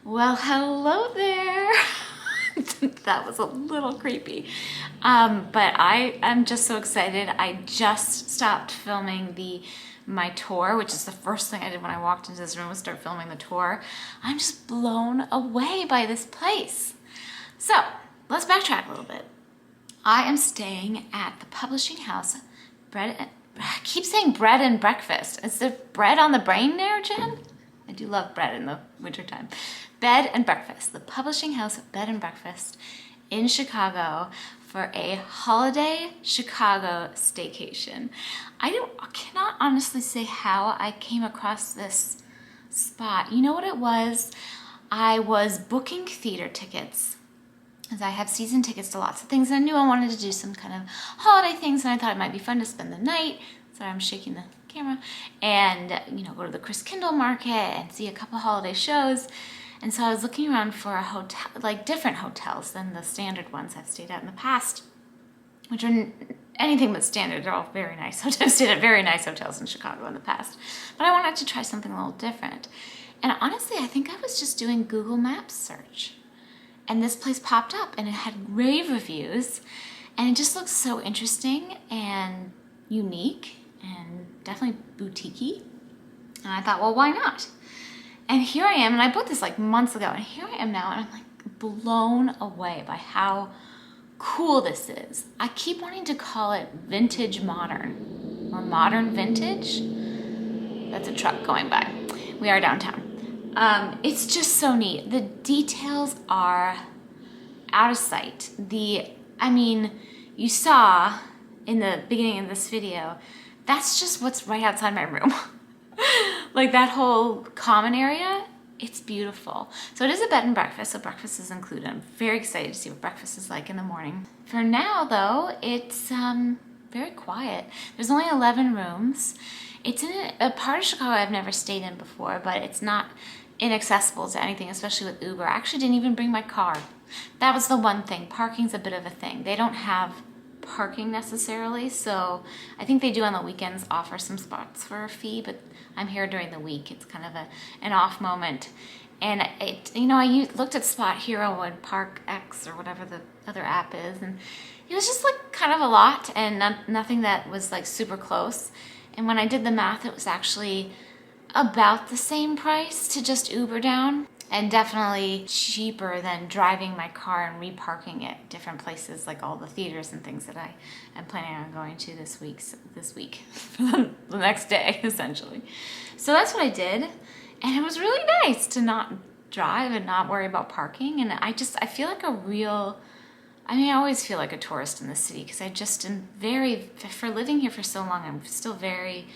Well, hello there. That was a little creepy. But I am just so excited. I just stopped filming my tour, which is the first thing I did when I walked into this room, was start filming the tour. I'm just blown away by this place. So let's backtrack a little bit. I am staying at the publishing house. I keep saying bread and breakfast. Is there bread on the brain there, Jen? I do love bread in the wintertime. Bed and breakfast, the publishing house bed and breakfast in Chicago for a holiday Chicago staycation. I cannot honestly say how I came across this spot. You know what it was? I was booking theater tickets, as I have season tickets to lots of things, and I knew I wanted to do some kind of holiday things, and I thought it might be fun to spend the night. Sorry, I'm shaking the camera. And, go to the Christkindlmarket and see a couple holiday shows. And so I was looking around for a hotel, like different hotels than the standard ones I've stayed at in the past, which are anything but standard. They're all very nice. I've stayed at very nice hotels in Chicago in the past. But I wanted to try something a little different. And honestly, I think I was just doing Google Maps search. And this place popped up and it had rave reviews. And it just looked so interesting and unique and definitely boutique-y. And I thought, well, why not? And here I am, and I bought this like months ago, and here I am now, and I'm like blown away by how cool this is. I keep wanting to call it vintage modern, or modern vintage. That's a truck going by. We are downtown. It's just so neat. The details are out of sight. You saw in the beginning of this video, that's just what's right outside my room. Like that whole common area, it's beautiful. So it is a bed and breakfast, so breakfast is included. I'm very excited to see what breakfast is like in the morning. For now though, it's very quiet. There's only 11 rooms. It's in a part of Chicago I've never stayed in before, but it's not inaccessible to anything, especially with Uber. I actually didn't even bring my car. That was the one thing. Parking's a bit of a thing. They don't have parking necessarily, so I think they do on the weekends offer some spots for a fee, but I'm here during the week. It's kind of an off moment. And I looked at Spot Hero and Park X or whatever the other app is, and it was just like kind of a lot and nothing that was like super close. And when I did the math, it was actually about the same price to just Uber down, and definitely cheaper than driving my car and reparking at different places, like all the theaters and things that I am planning on going to this week, the next day, essentially. So that's what I did, and it was really nice to not drive and not worry about parking. And I feel like I always feel like a tourist in the city, because I just am for living here for so long, I'm still very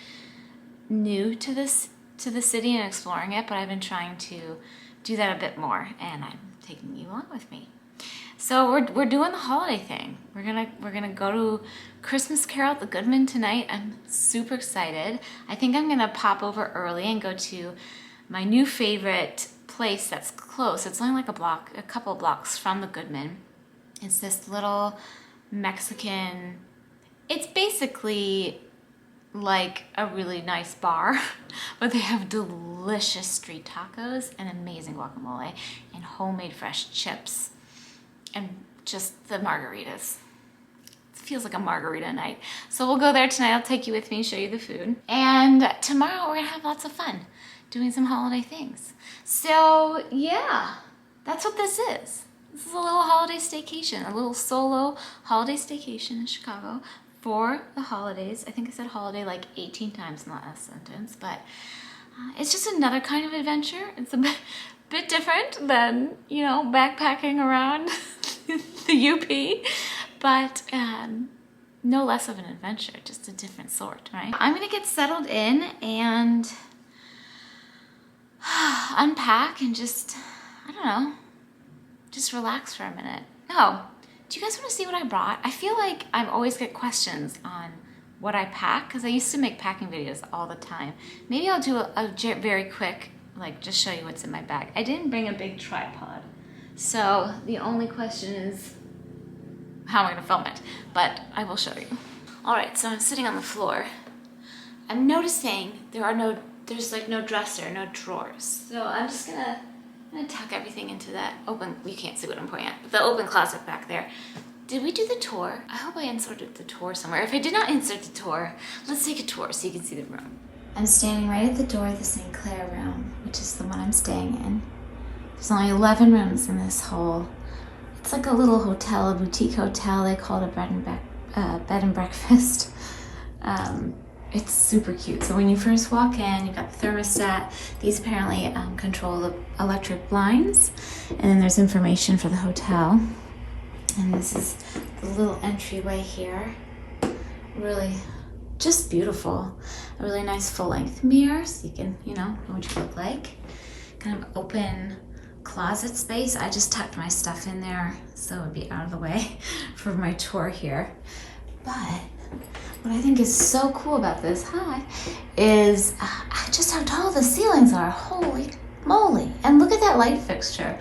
new to the city and exploring it, but I've been trying to do that a bit more, and I'm taking you along with me. So we're doing the holiday thing. We're gonna go to Christmas Carol at the Goodman tonight. I'm super excited. I think I'm gonna pop over early and go to my new favorite place that's close. It's only like a couple of blocks from the Goodman. It's this little Mexican. It's basically like a really nice bar, but they have delicious street tacos and amazing guacamole and homemade fresh chips and just the margaritas. It feels like a margarita night. So we'll go there tonight. I'll take you with me and show you the food. And tomorrow we're gonna have lots of fun doing some holiday things. So yeah, that's what this is. This is a little holiday staycation, a little solo holiday staycation in Chicago for the holidays. I think I said holiday like 18 times in the last sentence, but it's just another kind of adventure. It's a bit different than, backpacking around the UP, but no less of an adventure, just a different sort, right? I'm gonna get settled in and unpack and just relax for a minute. Do you guys want to see what I brought? I feel like I always get questions on what I pack, because I used to make packing videos all the time. Maybe I'll do a very quick, just show you what's in my bag. I didn't bring a big tripod, so the only question is how am I gonna film it, but I will show you. All right, so I'm sitting on the floor. I'm noticing there's no dresser, no drawers. So I'm just gonna gonna tuck everything into that open, you can't see what I'm pointing at, but the open closet back there. Did we do the tour? I hope I inserted the tour somewhere. If I did not insert the tour, let's take a tour so you can see the room. I'm standing right at the door of the St. Clair room, which is the one I'm staying in. There's only 11 rooms in this whole, it's like a little hotel, a boutique hotel. They call it a bed and breakfast. It's super cute. So when you first walk in, you've got the thermostat. These apparently control the electric blinds. And then there's information for the hotel. And this is the little entryway here. Really just beautiful. A really nice full-length mirror so you can, know what you look like. Kind of open closet space. I just tucked my stuff in there so it would be out of the way for my tour here. But what I think is so cool about this, is just how tall the ceilings are. Holy moly. And look at that light fixture.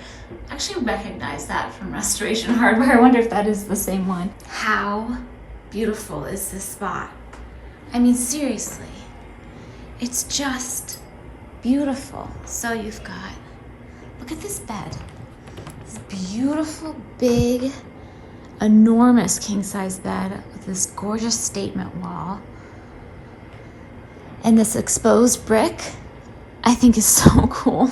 I actually recognize that from Restoration Hardware. I wonder if that is the same one. How beautiful is this spot? I mean, seriously, it's just beautiful. So you've got, look at this bed. This beautiful, big, enormous king-size bed with this gorgeous statement wall. And this exposed brick, I think is so cool.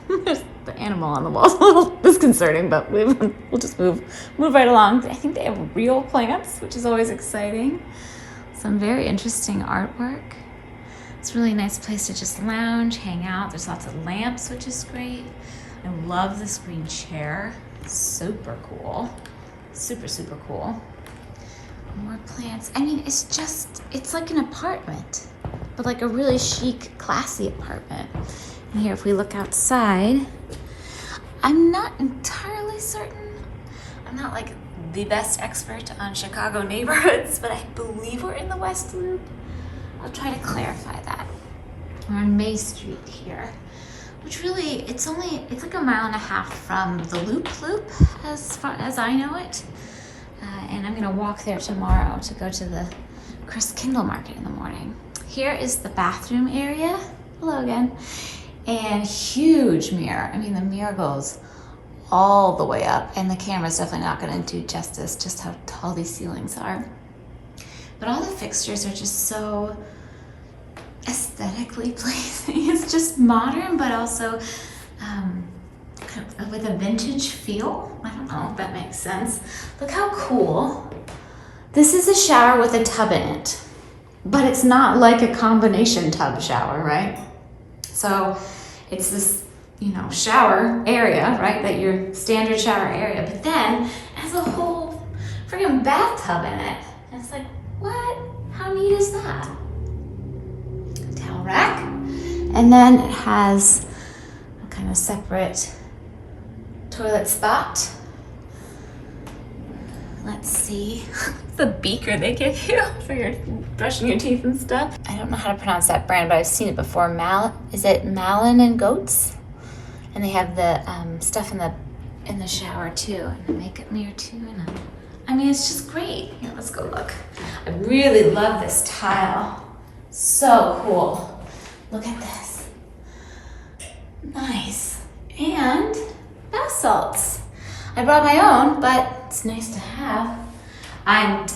There's the animal on the wall. It's a little disconcerting, but we'll just move right along. I think they have real plants, which is always exciting. Some very interesting artwork. It's a really nice place to just lounge, hang out. There's lots of lamps, which is great. I love this green chair. Super cool. Super, super cool. More plants. I mean, it's like an apartment, but like a really chic, classy apartment. And here, if we look outside, I'm not entirely certain. I'm not like the best expert on Chicago neighborhoods, but I believe we're in the West Loop. I'll try to clarify that. We're on May Street here, which really, it's like a mile and a half from the Loop as far as I know it. And I'm gonna walk there tomorrow to go to the Christkindlmarket in the morning. Here is the bathroom area. Hello again. And huge mirror. I mean, the mirror goes all the way up, and the camera's definitely not gonna do justice just how tall these ceilings are. But all the fixtures are just so aesthetically pleasing. It's just modern, but also kind of with a vintage feel. I don't know if that makes sense. Look how cool. This is a shower with a tub in it, but it's not like a combination tub shower, right? So it's this, shower area, right? That your standard shower area, but then it has a whole freaking bathtub in it. And it's like, what? How neat is that? Towel rack. And then it has a kind of separate toilet spot. Let's see. The beaker they give you for your brushing your teeth and stuff. I don't know how to pronounce that brand, but I've seen it before. Is it Malin and Goats? And they have the stuff in the shower too, and the makeup mirror too. And I mean, it's just great. Here, let's go look. I really love this tile. So cool. Look at this. Nice. And bath salts. I brought my own, but it's nice to have. I'm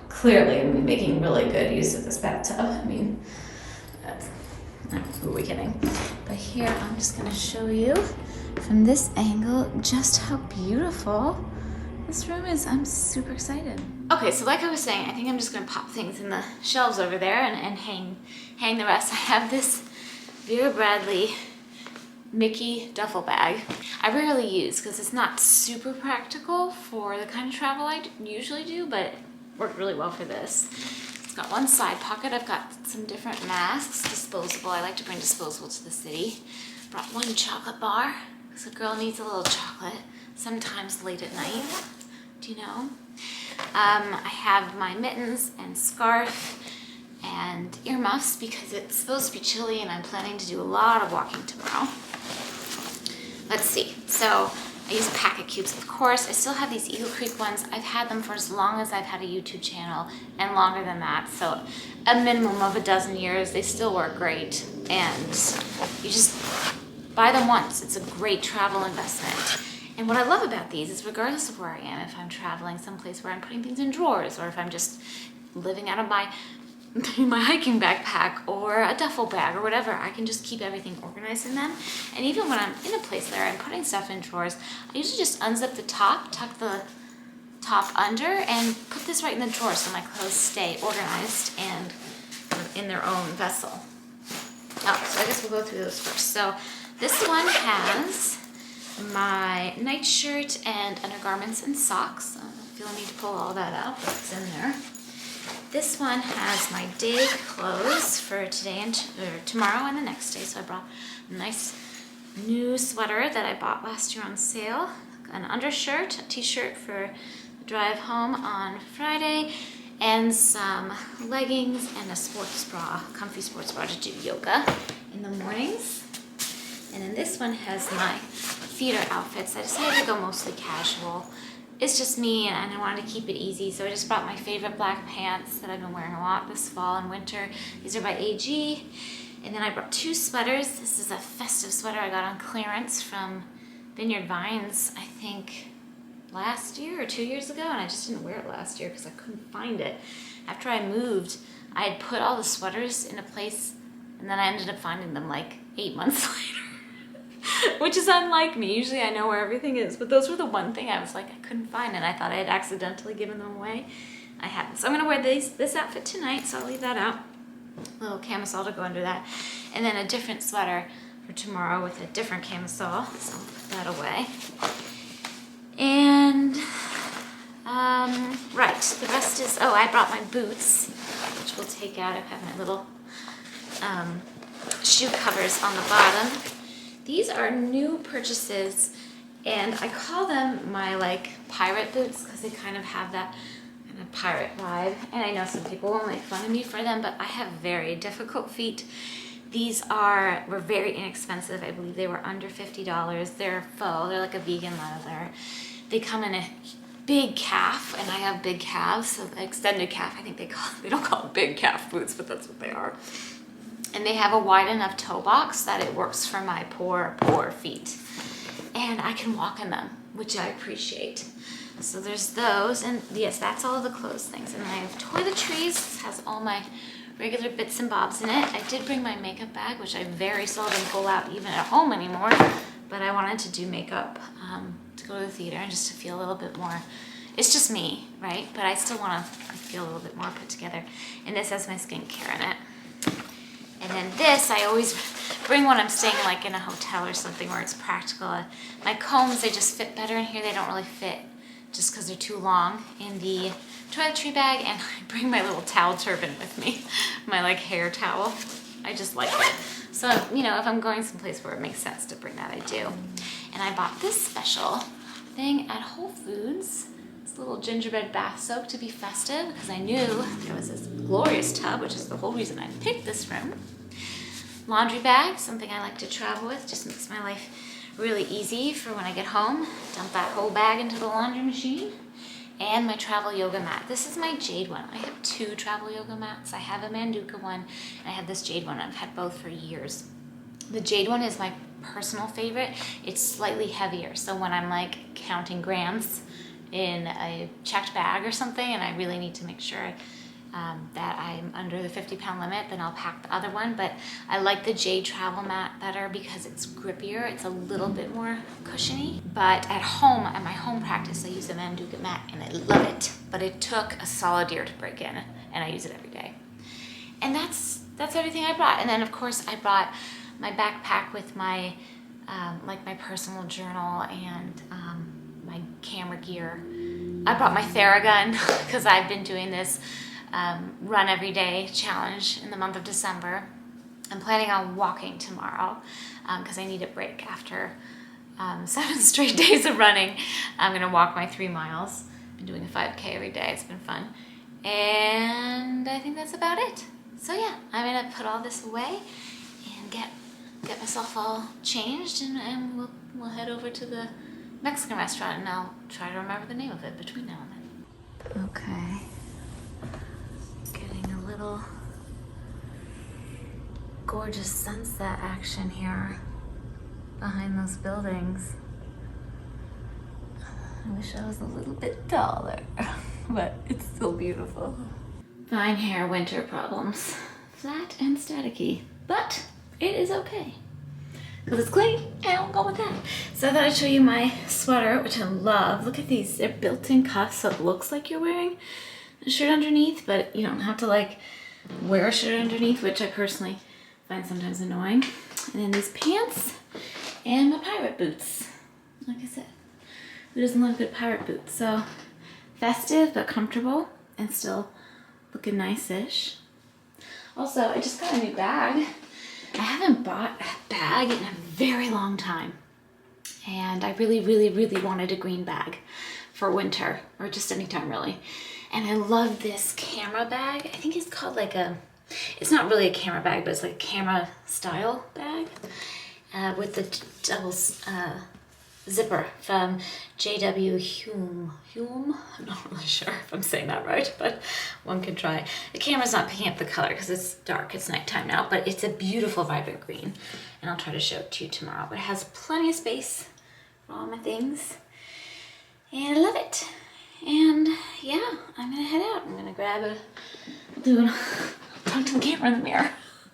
clearly making really good use of this bathtub. I mean, who are we kidding? But here, I'm just gonna show you from this angle just how beautiful this room is. I'm super excited. Okay, so like I was saying, I think I'm just gonna pop things in the shelves over there and hang the rest. I have this Vera Bradley Mickey duffel bag. I rarely use because it's not super practical for the kind of travel I usually do, but it worked really well for this. It's got one side pocket. I've got some different masks, disposable. I like to bring disposable to the city. Brought one chocolate bar because a girl needs a little chocolate sometimes late at night. Do you know? I have my mittens and scarf and earmuffs because it's supposed to be chilly and I'm planning to do a lot of walking tomorrow. Let's see. So I use packet cubes, of course. I still have these Eagle Creek ones. I've had them for as long as I've had a YouTube channel and longer than that. So a minimum of a dozen years. They still work great. And you just buy them once. It's a great travel investment. And what I love about these is regardless of where I am, if I'm traveling someplace where I'm putting things in drawers, or if I'm just living out of my hiking backpack or a duffel bag or whatever, I can just keep everything organized in them. And even when I'm in a place there and putting stuff in drawers, I usually just unzip the top, tuck the top under, and put this right in the drawer so my clothes stay organized and in their own vessel. Oh, so I guess we'll go through those first. So this one has my nightshirt and undergarments and socks. I don't feel I need to pull all that out, but it's in there. This one has my day clothes for today and tomorrow and the next day. So I brought a nice new sweater that I bought last year on sale, an undershirt, a t-shirt for the drive home on Friday, and some leggings and a sports bra, comfy sports bra to do yoga in the mornings. And then this one has my theater outfits. I decided to go mostly casual. It's just me, and I wanted to keep it easy, so I just brought my favorite black pants that I've been wearing a lot this fall and winter. These are by AG. And then I brought two sweaters. This is a festive sweater I got on clearance from Vineyard Vines, I think last year or 2 years ago, and I just didn't wear it last year because I couldn't find it. After I moved, I had put all the sweaters in a place, and then I ended up finding them like 8 months later. Which is unlike me. Usually I know where everything is, but those were the one thing I was like, I couldn't find, and I thought I had accidentally given them away. I hadn't. So I'm gonna wear this outfit tonight, so I'll leave that out. A little camisole to go under that. And then a different sweater for tomorrow with a different camisole, so I'll put that away. And, right, the rest is, oh, I brought my boots, which we'll take out. I have my little shoe covers on the bottom. These are new purchases, and I call them my like pirate boots because they kind of have that kind of pirate vibe. And I know some people will make fun of me for them, but I have very difficult feet. These were very inexpensive. I believe they were under $50. They're faux. They're like a vegan leather. They come in a big calf, and I have big calves, so the extended calf, I think they don't call it big calf boots, but that's what they are. And they have a wide enough toe box that it works for my poor feet. And I can walk in them, which I appreciate. So there's those, and yes, that's all of the clothes things. And then I have toiletries. This has all my regular bits and bobs in it. I did bring my makeup bag, which I very seldom pull out even at home anymore, but I wanted to do makeup to go to the theater and just to feel a little bit more, it's just me, right? But I still want to feel a little bit more put together. And this has my skincare in it. And then this, I always bring when I'm staying like in a hotel or something where it's practical. My combs, they just fit better in here. They don't really fit just because they're too long in the toiletry bag. And I bring my little towel turban with me, my like hair towel. I just like it. So, you know, if I'm going someplace where it makes sense to bring that, I do. And I bought this special thing at Whole Foods. This little gingerbread bath soak to be festive because I knew there was this glorious tub, which is the whole reason I picked this room. Laundry bag, something I like to travel with, just makes my life really easy for when I get home. Dump that whole bag into the laundry machine. And my travel yoga mat. This is my jade one. I have two travel yoga mats. I have a Manduka one, and I have this jade one. I've had both for years. The jade one is my personal favorite. It's slightly heavier, so when I'm like counting grams in a checked bag or something, and I really need to make sure that I'm under the 50-pound limit, then I'll pack the other one. But I like the jade travel mat better because it's grippier. It's a little bit more cushiony. But at home, at my home practice, I use the Manduka mat, and I love it. But it took a solid year to break in, and I use it every day. And that's everything I brought. And then of course I brought my backpack with my like my personal journal and my camera gear. I brought my Theragun because I've been doing this run every day challenge in the month of December. I'm planning on walking tomorrow because I need a break after 7 straight days of running. I'm gonna walk my 3 miles. I've been doing a 5K every day. It's been fun. And I think that's about it. So yeah, I'm gonna put all this away and get myself all changed, and we'll head over to the Mexican restaurant, and I'll try to remember the name of it between now and then. Okay. Getting a little gorgeous sunset action here behind those buildings. I wish I was a little bit taller, but it's still beautiful. Fine hair winter problems. Flat and staticky, but it is okay. Because it's clean, and I'll go with that. So I thought I'd show you my sweater, which I love. Look at these, they're built-in cuffs, so it looks like you're wearing a shirt underneath, but you don't have to like wear a shirt underneath, which I personally find sometimes annoying. And then these pants and my pirate boots. Like I said, who doesn't love good pirate boots? So festive but comfortable and still looking nice-ish. Also, I just got a new bag. I haven't bought a bag in a very long time. And I really, really, really wanted a green bag for winter, or just anytime really. And I love this camera bag. I think it's called like a, it's not really a camera bag, but it's like a camera style bag with the double zipper from JW Hume. I'm not really sure if I'm saying that right, but one can try. The camera's not picking up the color because it's dark, it's nighttime now, but it's a beautiful vibrant green. And I'll try to show it to you tomorrow. But it has plenty of space for all my things. And I love it. And yeah, I'm gonna head out. I'm gonna grab talk to the camera in the mirror,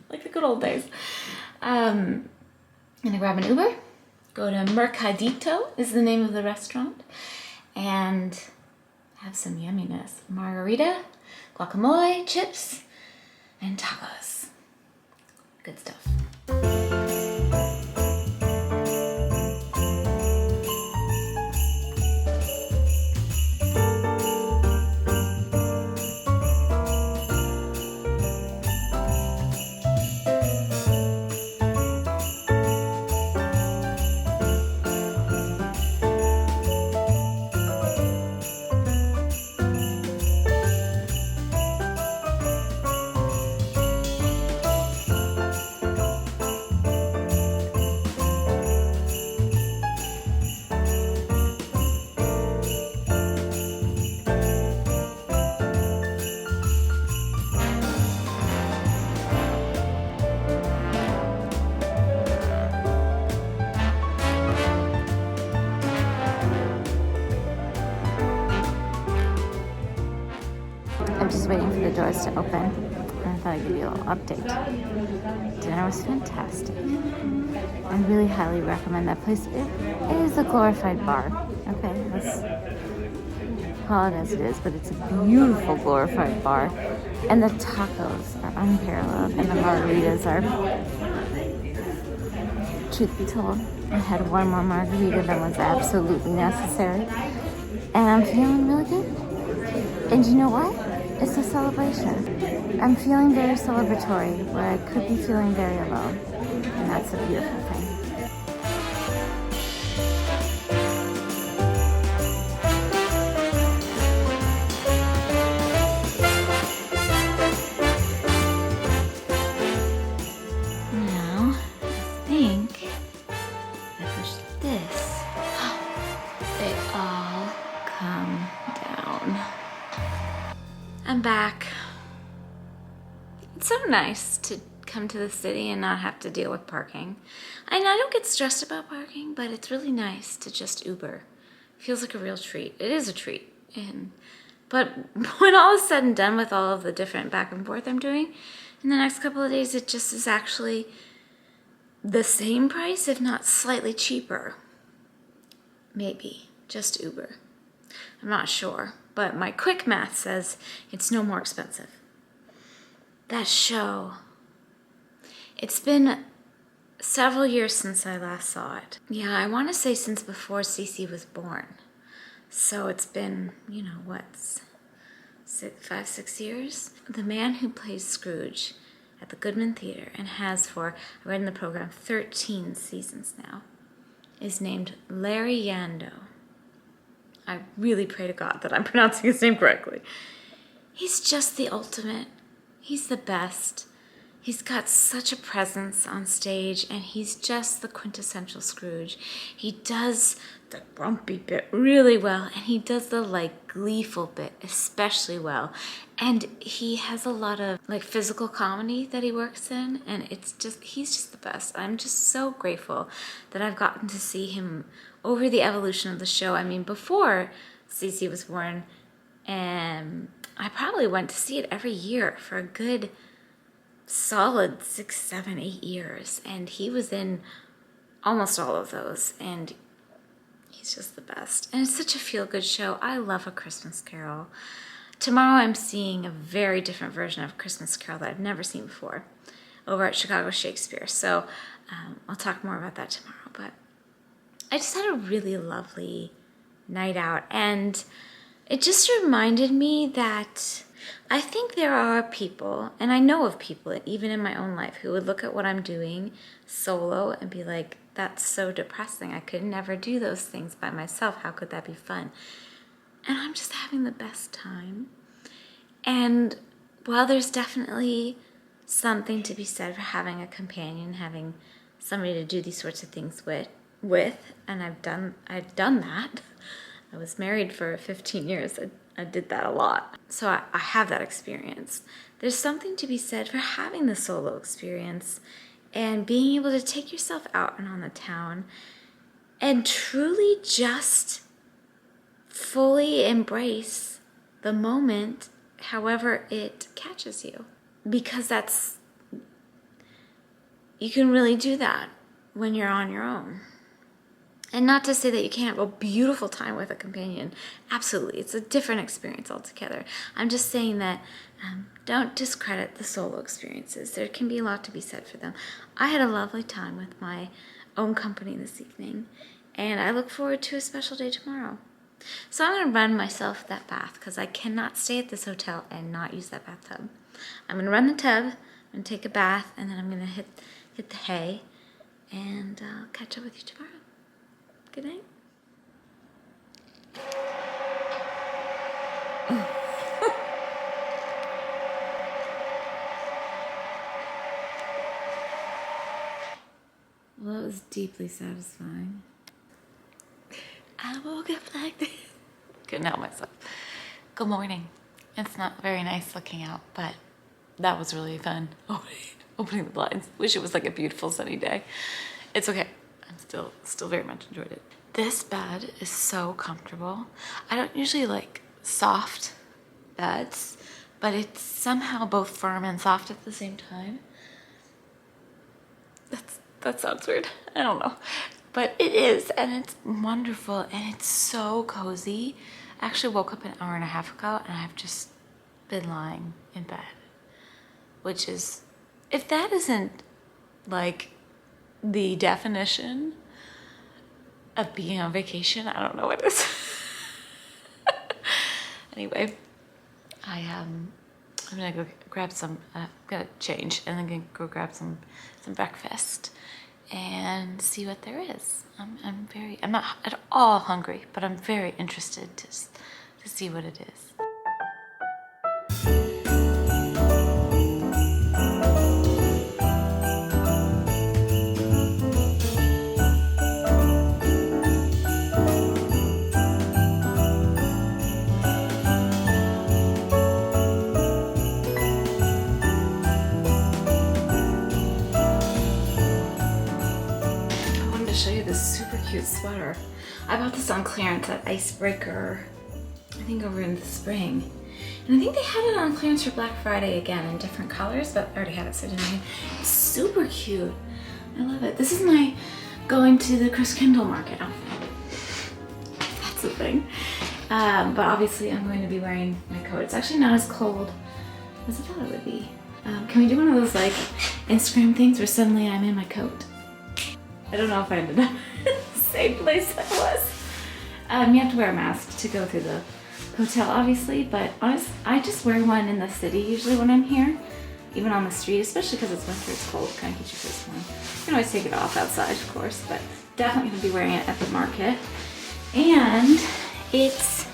like the good old days. I'm gonna grab an Uber, go to Mercadito is the name of the restaurant, and have some yumminess. Margarita, guacamole, chips, and tacos. Good stuff. I'm just waiting for the doors to open. And I thought I'd give you a little update. Dinner was fantastic. I really highly recommend that place. It is a glorified bar. Okay, let's call it as it is, but it's a beautiful glorified bar. And the tacos are unparalleled, and the margaritas are, truth be told, I had one more margarita than was absolutely necessary. And I'm feeling really good. And you know what? It's a celebration. I'm feeling very celebratory, where I could be feeling very alone. And that's a beautiful thing. Now, I think if I push this, they all come down. I'm back. It's so nice to come to the city and not have to deal with parking. And I don't get stressed about parking, but it's really nice to just Uber. It feels like a real treat. It is a treat. But when all is said and done with all of the different back and forth I'm doing, in the next couple of days, it just is actually the same price, if not slightly cheaper. Maybe. Just Uber. I'm not sure. But my quick math says it's no more expensive. That show, it's been several years since I last saw it. Yeah, I want to say since before Cece was born. So it's been, you know, what, 5-6 years? The man who plays Scrooge at the Goodman Theater and has for, I read in the program, 13 seasons now, is named Larry Yando. I really pray to God that I'm pronouncing his name correctly. He's just the ultimate. He's the best. He's got such a presence on stage, and he's just the quintessential Scrooge. He does the grumpy bit really well, and he does the like gleeful bit especially well. And he has a lot of like physical comedy that he works in, and he's just the best. I'm just so grateful that I've gotten to see him over the evolution of the show. I mean, before Cece was born, I probably went to see it every year for a good solid 6, 7, 8 years, and he was in almost all of those, and he's just the best. And it's such a feel-good show. I love A Christmas Carol. Tomorrow I'm seeing a very different version of A Christmas Carol that I've never seen before over at Chicago Shakespeare, so I'll talk more about that tomorrow. But I just had a really lovely night out, and it just reminded me that I think there are people, and I know of people, even in my own life, who would look at what I'm doing solo and be like, that's so depressing. I could never do those things by myself. How could that be fun? And I'm just having the best time. And while there's definitely something to be said for having a companion, having somebody to do these sorts of things with, and I've done that. I was married for 15 years. I did that a lot. So I have that experience. There's something to be said for having the solo experience and being able to take yourself out and on the town and truly just fully embrace the moment however it catches you. Because you can really do that when you're on your own. And not to say that you can't have a beautiful time with a companion. Absolutely. It's a different experience altogether. I'm just saying that don't discredit the solo experiences. There can be a lot to be said for them. I had a lovely time with my own company this evening, and I look forward to a special day tomorrow. So I'm going to run myself that bath because I cannot stay at this hotel and not use that bathtub. I'm going to run the tub, I'm going to take a bath, and then I'm going to hit the hay, and I'll catch up with you tomorrow. Good night. Well, that was deeply satisfying. I woke up like this. Couldn't help myself. Good morning. It's not very nice looking out, but that was really fun. Opening the blinds. Wish it was like a beautiful sunny day. It's okay. I'm still very much enjoyed it. This bed is so comfortable. I don't usually like soft beds, but it's somehow both firm and soft at the same time. That sounds weird. I don't know. But it is, and it's wonderful, and it's so cozy. I actually woke up an hour and a half ago, and I've just been lying in bed. Which is, if that isn't like the definition of being on vacation, I don't know what is. Anyway, I'm gonna go grab some, gonna change, and then gonna go grab some breakfast and see what there is. I'm not at all hungry, but I'm very interested to see what it is. Sweater. I bought this on clearance at Icebreaker, I think over in the spring. And I think they had it on clearance for Black Friday again in different colors, but I already have it, so I didn't need it. It's super cute. I love it. This is my going to the Christkindlmarket outfit. That's the thing. But obviously I'm going to be wearing my coat. It's actually not as cold as I thought it would be. Can we do one of those like Instagram things where suddenly I'm in my coat? I don't know if I ended up same place I was. You have to wear a mask to go through the hotel, obviously, but honestly, I just wear one in the city usually when I'm here, even on the street, especially because it's winter, it's cold, kind of keeps your face warm. You can always take it off outside, of course, but definitely going to be wearing it at the market. And it's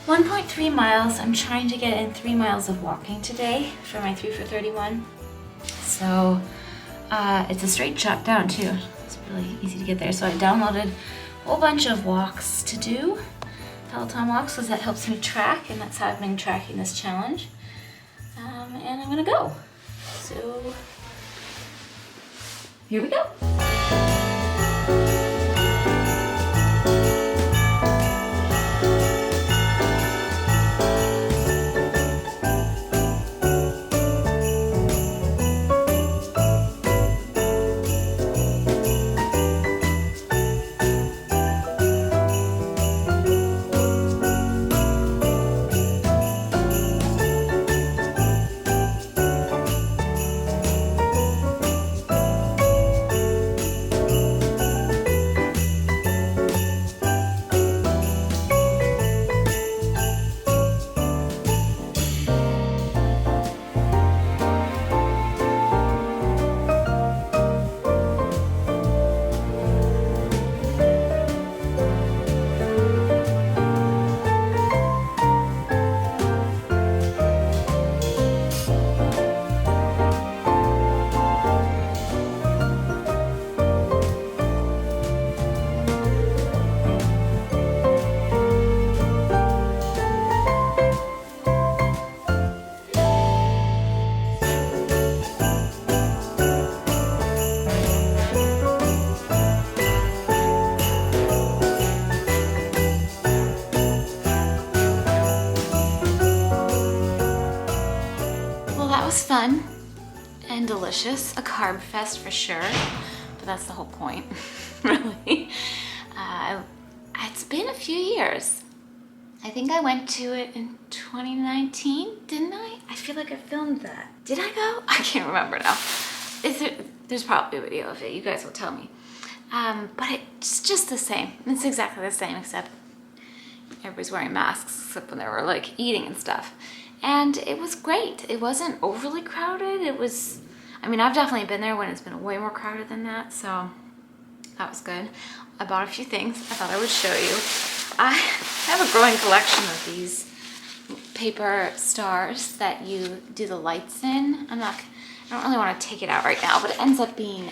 1.3 miles. I'm trying to get in 3 miles of walking today for my 3 for 31. So it's a straight shot down too. It's really easy to get there. So I downloaded a whole bunch of walks to do, Peloton walks, because that helps me track, and that's how I've been tracking this challenge. And I'm gonna go. So here we go. Fun and delicious, a carb fest for sure, but that's the whole point, really. It's been a few years. I think I went to it in 2019, didn't I? I feel like I filmed that. Did I go? I can't remember now. There's probably a video of it, you guys will tell me. But it's just the same. It's exactly the same, except everybody's wearing masks, except when they were like eating and stuff. And it was great. It wasn't overly crowded. It was, I mean, I've definitely been there when it's been way more crowded than that, so that was good. I bought a few things I thought I would show you. I have a growing collection of these paper stars that you do the lights in. I don't really want to take it out right now, but it ends up being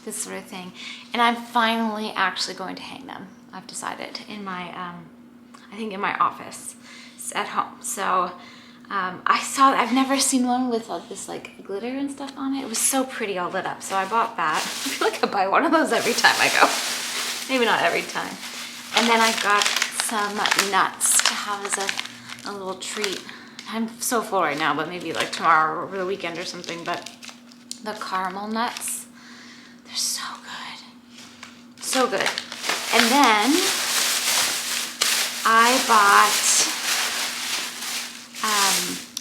this sort of thing. And I'm finally actually going to hang them, I've decided, in my, I think in my office at home. So I've never seen one with this like glitter and stuff on it. It was so pretty all lit up, so I bought that. I feel like I buy one of those every time I go. Maybe not every time. And then I got some nuts to have as a little treat. I'm so full right now, but maybe like tomorrow or over the weekend or something. But the caramel nuts, they're so good. So good. And then I bought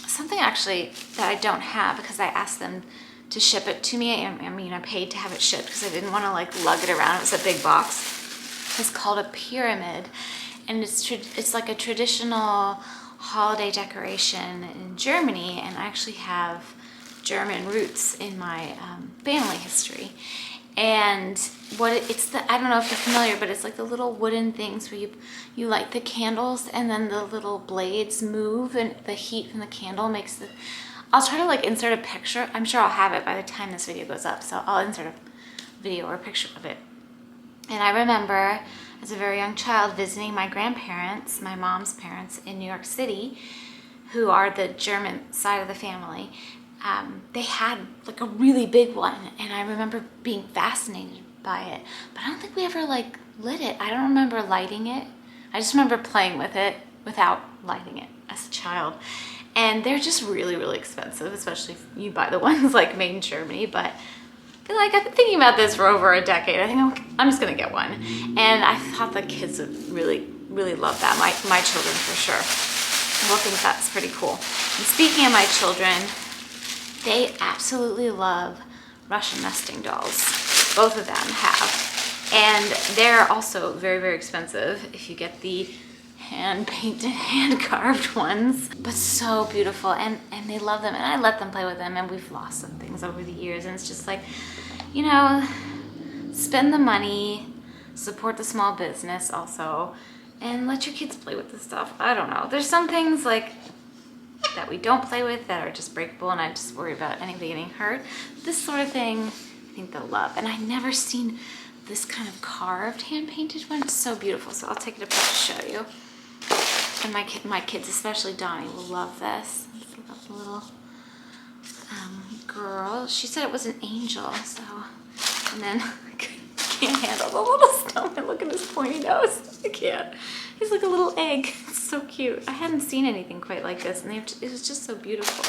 something actually that I don't have because I asked them to ship it to me. I mean, I paid to have it shipped because I didn't want to like lug it around. It was a big box. It's called a pyramid, and it's like a traditional holiday decoration in Germany, and I actually have German roots in my family history. And I don't know if you're familiar, but it's like the little wooden things where you light the candles and then the little blades move and the heat from the candle makes I'll try to like insert a picture. I'm sure I'll have it by the time this video goes up, so I'll insert a video or a picture of it. And I remember as a very young child visiting my grandparents, my mom's parents in New York City, who are the German side of the family. They had like a really big one, and I remember being fascinated by it, but I don't think we ever like lit it. I don't remember lighting it. I just remember playing with it without lighting it as a child. And they're just really, really expensive, especially if you buy the ones like made in Germany. But I feel like I've been thinking about this for over a decade. I think I'm just gonna get one. And I thought the kids would really, really love that. My children for sure will think that's pretty cool. And speaking of my children, they absolutely love Russian nesting dolls. Both of them have. And they're also very, very expensive if you get the hand-painted, hand-carved ones. But so beautiful, and they love them. And I let them play with them, and we've lost some things over the years. And it's just like, you know, spend the money, support the small business also, and let your kids play with the stuff. I don't know. There's some things like, that we don't play with that are just breakable, and I just worry about anybody getting hurt. This sort of thing, I think they'll love. And I've never seen this kind of carved, hand-painted one. It's so beautiful, so I'll take it apart to show you. And my kids, especially Donnie, will love this. It's a little girl. She said it was an angel, so. And then I can't handle the little snowman. Look at his pointy nose. I can't. He's like a little egg. It's so cute. I hadn't seen anything quite like this, and it was just so beautiful.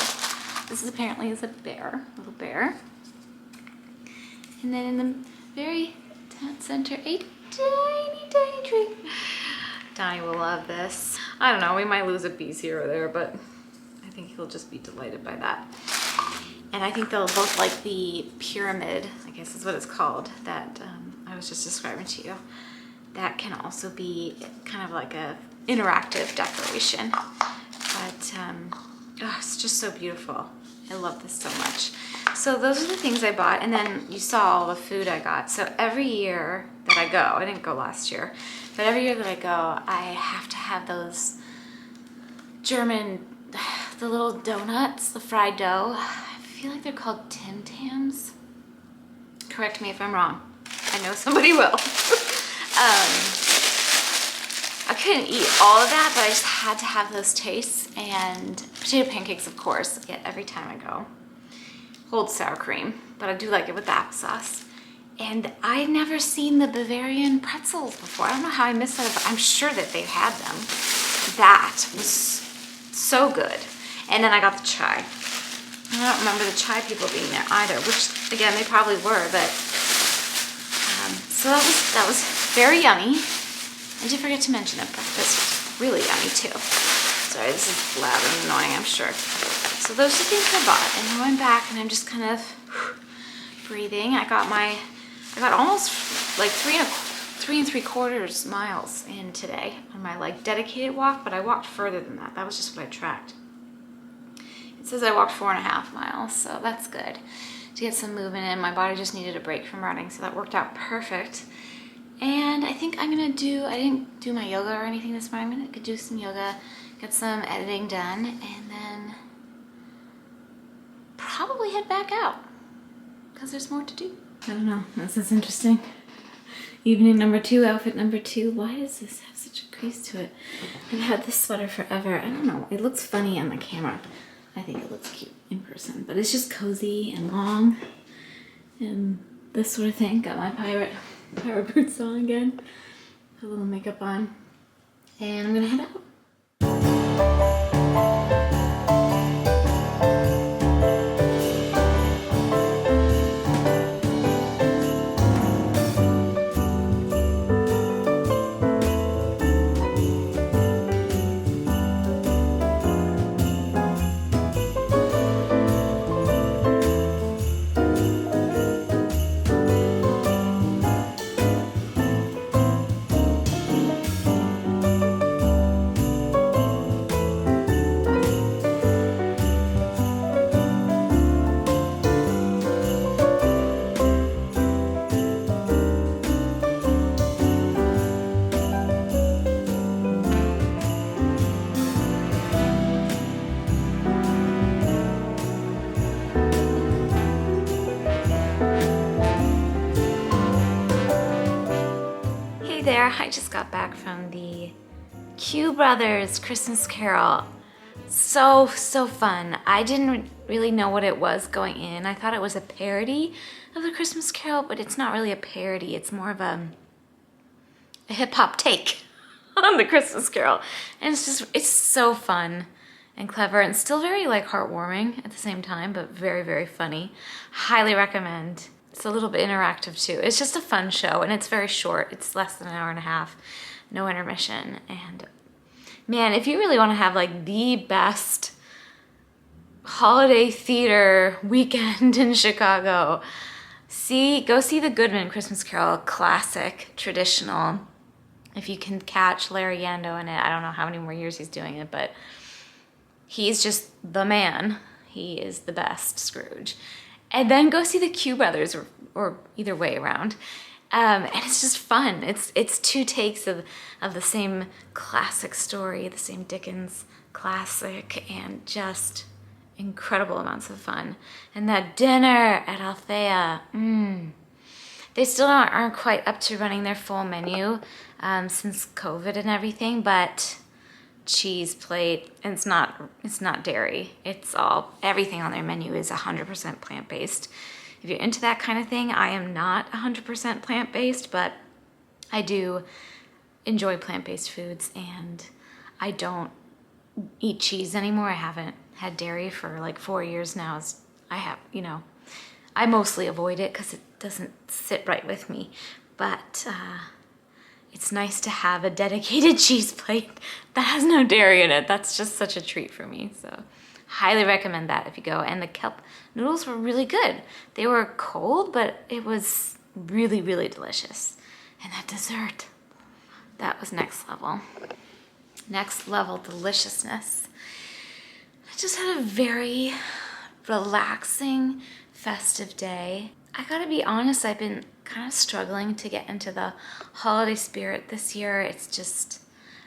This is apparently a bear, little bear. And then in the very center, a tiny tree. Donnie will love this. I don't know, we might lose a piece here or there, but I think he'll just be delighted by that. And I think they'll both like the pyramid, I guess is what it's called, that I was just describing to you. That can also be kind of like a interactive decoration. But it's just so beautiful. I love this so much. So those are the things I bought, and then you saw all the food I got. So every year that I go, I didn't go last year, but every year that I go, I have to have those German, the little donuts, the fried dough. I feel like they're called Tim Tams. Correct me if I'm wrong. I know somebody will. I couldn't eat all of that, but I just had to have those tastes. And potato pancakes, of course, I get every time I go. Holds sour cream, but I do like it with the applesauce. And I'd never seen the Bavarian pretzels before. I don't know how I missed that, but I'm sure that they had them. That was so good. And then I got the chai. I don't remember the chai people being there either, which again, they probably were, but so that was very yummy. I did forget to mention that breakfast was really yummy too. Sorry, this is loud and annoying, I'm sure. So those are the things I bought, and I went back and I'm just kind of breathing. I got almost like 3.75 miles in today on my like dedicated walk, but I walked further than that. That was just what I tracked. It says I walked 4.5 miles, so that's good to get some movement in. My body just needed a break from running, so that worked out perfect. And I think I'm gonna I didn't do my yoga or anything this morning. I'm gonna do some yoga, get some editing done, and then probably head back out because there's more to do. I don't know, this is interesting. Evening number 2, outfit number 2. Why does this have such a crease to it? I've had this sweater forever. I don't know, it looks funny on the camera. I think it looks cute in person, but it's just cozy and long and this sort of thing. Got my pirate boots on again, put a little makeup on, and I'm gonna head out. There, I just got back from the Q Brothers Christmas Carol. So fun. I didn't really know what it was going in. I thought it was a parody of the Christmas Carol, but it's not really a parody. It's more of a hip-hop take on the Christmas Carol. And it's so fun and clever and still very like heartwarming at the same time, but very, very funny. Highly recommend. It's a little bit interactive too. It's just a fun show, and it's very short. It's less than an hour and a half, no intermission. And man, if you really want to have like the best holiday theater weekend in Chicago, go see the Goodman Christmas Carol classic, traditional. If you can catch Larry Yando in it, I don't know how many more years he's doing it, but he's just the man. He is the best Scrooge. And then go see the Q Brothers, or either way around. And it's just fun. It's 2 takes of the same classic story, the same Dickens classic and just incredible amounts of fun. And that dinner at Althea, they still aren't quite up to running their full menu since COVID and everything, but cheese plate, and it's not dairy. It's everything on their menu is 100% plant-based. If you're into that kind of thing, I am not 100% plant-based, but I do enjoy plant-based foods, and I don't eat cheese anymore. I haven't had dairy for like 4 years now. I mostly avoid it because it doesn't sit right with me, but it's nice to have a dedicated cheese plate that has no dairy in it. That's just such a treat for me. So highly recommend that if you go. And the kelp noodles were really good. They were cold, but it was really, really delicious. And that dessert, that was next level. Next level deliciousness. I just had a very relaxing, festive day. I gotta be honest, I've been kind of struggling to get into the holiday spirit this year. It's just,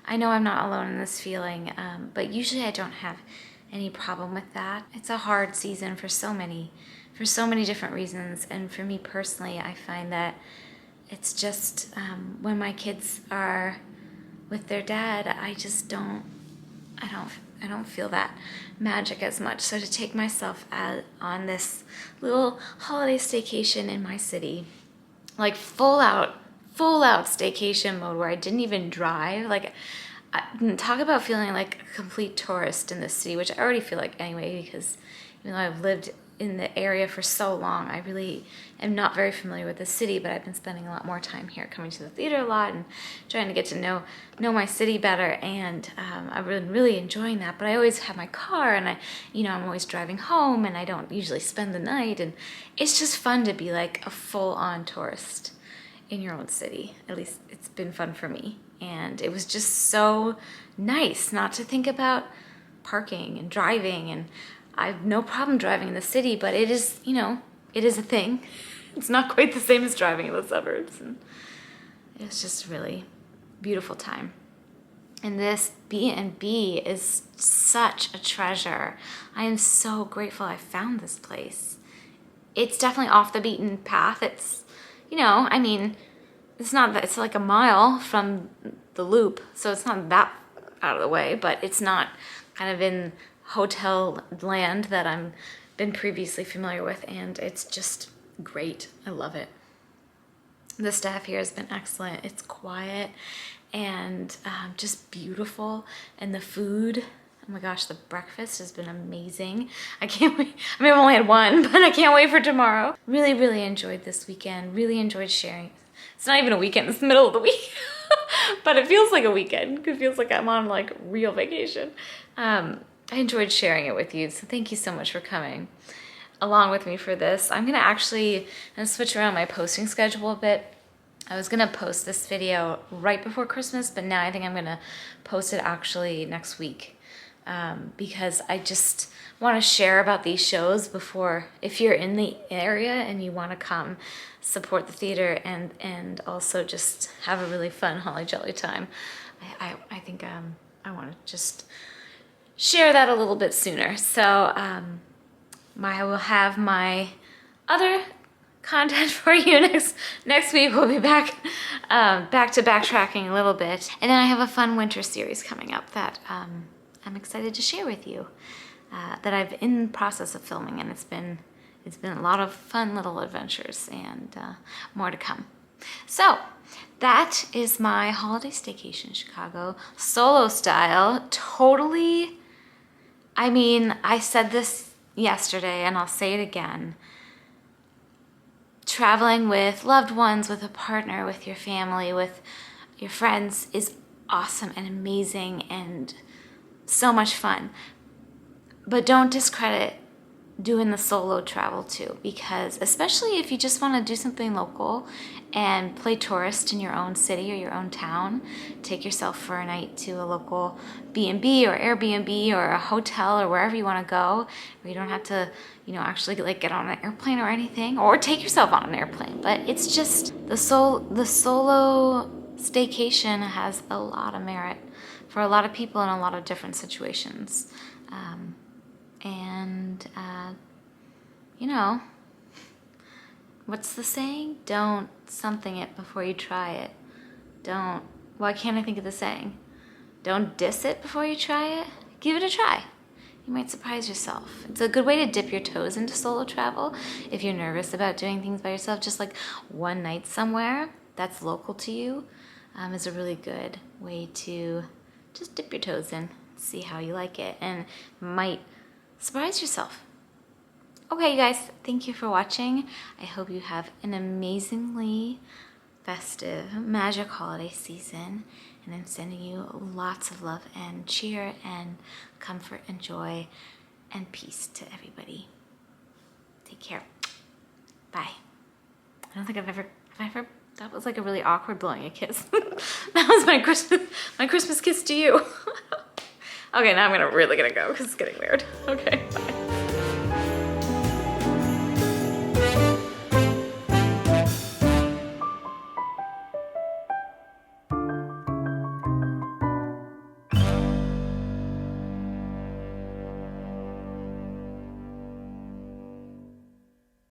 I know I'm not alone in this feeling, but usually I don't have any problem with that. It's a hard season for so many different reasons, and for me personally, I find that it's just when my kids are with their dad, I don't feel that magic as much. So to take myself out on this little holiday staycation in my city, like full out staycation mode where I didn't even drive, like talk about feeling like a complete tourist in this city, which I already feel like anyway, because even though I've lived in the area for so long, I really am not very familiar with the city, but I've been spending a lot more time here, coming to the theater a lot and trying to get to know my city better, and I've been really enjoying that. But I always have my car, and I'm always driving home, and I don't usually spend the night, and it's just fun to be like a full-on tourist in your own city. At least it's been fun for me, and it was just so nice not to think about parking and driving, and I have no problem driving in the city, but it is, it is a thing. It's not quite the same as driving in the suburbs. And it was just really beautiful time. And this B&B is such a treasure. I am so grateful I found this place. It's definitely off the beaten path. It's, it's like a mile from the loop, so it's not that out of the way, but it's not kind of in hotel land that I'm been previously familiar with, and it's just great. I love it. The staff here has been excellent. It's quiet and just beautiful, and the food, oh my gosh, the breakfast has been amazing. I can't wait. I mean, I've only had one, but I can't wait for tomorrow. Really, really enjoyed this weekend. Really enjoyed sharing. It's not even a weekend, it's the middle of the week. But it feels like a weekend. It feels like I'm on like real vacation. I enjoyed sharing it with you, so thank you so much for coming along with me for this. I'm gonna switch around my posting schedule a bit. I was gonna post this video right before Christmas, but now I think I'm gonna post it actually next week, because I just want to share about these shows before, if you're in the area and you want to come support the theater and also just have a really fun holly jolly time. I think I want to just share that a little bit sooner. So I will have my other content for you next week. We'll be back to backtracking a little bit, and then I have a fun winter series coming up that I'm excited to share with you, that I've in process of filming, and it's been a lot of fun little adventures, and more to come. So that is my holiday staycation in Chicago, solo style, totally. I mean, I said this yesterday and I'll say it again. Traveling with loved ones, with a partner, with your family, with your friends is awesome and amazing and so much fun. But don't discredit doing the solo travel too, because especially if you just want to do something local and play tourist in your own city or your own town, take yourself for a night to a local B&B or Airbnb or a hotel or wherever you want to go, where you don't have to, actually like get on an airplane or anything, or take yourself on an airplane. But it's just the solo staycation has a lot of merit for a lot of people in a lot of different situations. You know, what's the saying? Don't something it before you try it. Why can't I think of the saying? Don't diss it before you try it. Give it a try. You might surprise yourself. It's a good way to dip your toes into solo travel if you're nervous about doing things by yourself. Just like one night somewhere that's local to you is a really good way to just dip your toes in, see how you like it, and might surprise yourself. Okay, you guys, thank you for watching. I hope you have an amazingly festive, magic holiday season, and I'm sending you lots of love and cheer and comfort and joy and peace to everybody. Take care. Bye. I don't think have I ever, that was like a really awkward blowing a kiss. That was my Christmas kiss to you. Okay, now I'm really gonna go because it's getting weird. Okay, bye.